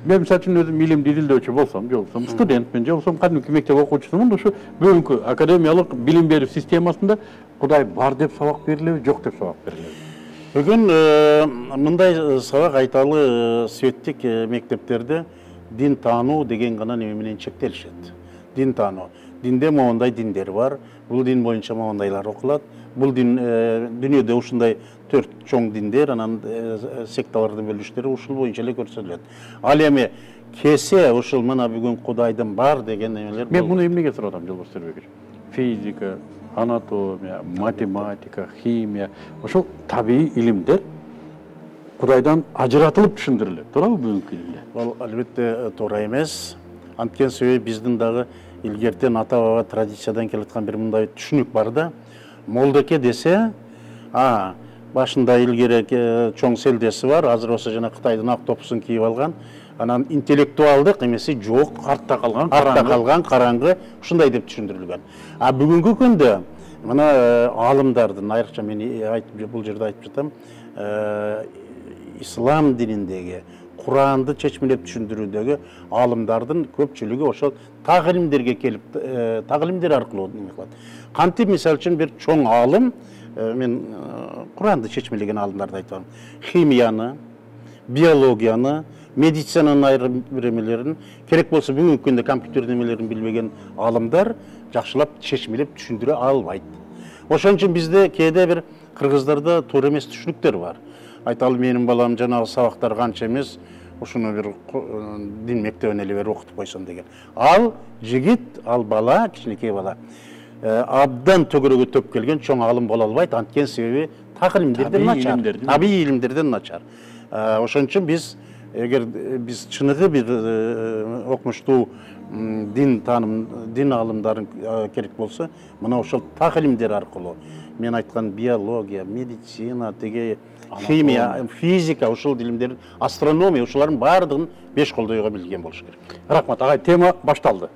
мен мисалы үчүн өзүм илимди изилдөөчү болсом, же болбосом студентмин, же болбосом кадимки мектеп окуучусумун, ушу бүгүнкү академиялык билим берүү системасында Кудай бар деп сабак берилеби, жок деп сабак берилеби? Бүгін мындай сабак айталы светтик мектептерде дин таануу деген гана неме менен чектелишет. Дин таануу. Динде моундай диндер бар. Бул дин боюнча моундайлар окулат. Бул дин дүйнөдө ушундай 4 чоң диндер, анан секталарды бөлүштүрүп ушул боюнча эле көрсөтүлөт. Ал эми кесе ушул мына бүгүн Кудайдын бар деген немелер. Мен муну эмнеге сурап атам, Жолбос Төрбекович? Физика, анатомия, математика, химия, ошол табий илимдер Кудайдан ажыратылып түшүндүрүлөт, туурабы бүгүнкү илимде? Ол албетте туура эмес. Анткени себеби биздин дагы илгертен ата баба традициядан келаткан бир мындай түшүнүк бар да. Молдоке десе, башында илгери чоң селдеси бар, азыр болсо жана Кытайдын ак топусун кийип алган. Анан интеллектуалдык эмеси жок, артта калган караңгы, ушундай деп түшүндүрүлгөн. Бүгүнкү күндө мына алымдардын, айрыкча мен бул жерде айтып жатам, ислам дининдеги Куранды чечмелеп түшүндүрүүдөгү алымдардын көпчүлүгү ошол тагылимдерге келип, тагылимдер аркылуу неме кылат. Кантип мисалы үчүн бир чоң алым, мен Куранды чечмелеген алымдарды айтам. Химияны, биологияны, медицинанын айрым биремелерин, керек болсо бүгүнкү күндө компьютер немелерин билбеген алымдар жакшылап чечмелеп түшүндүрө албайт. Ошон үчүн бизде кээде бир кыргыздарда туура эмес түшүнүктөр бар. Айталы менин балам жанагы сабактар канча эмес, ушуну бир дин мектебине эле берип окутуп койсун деген. Ал жигит, ал бала, кичинекей бала абдан төгөрөгө төп келген чоң алым боло албайт, анткени себеби тагылимдерден начар, табий илимдерден начар. Ошон үчүн биз эгер биз чыныгы бир окумуштуу дин тааным, дин алымдарын керек болсо, мына ошол тагылимдер аркылуу мен айткан биология, медицина, теге химия, физика, ушул илимдер, астрономия, ушулардын баардыгын беш колдойго билген болуш керек. Рахмат, агай, тема башталды.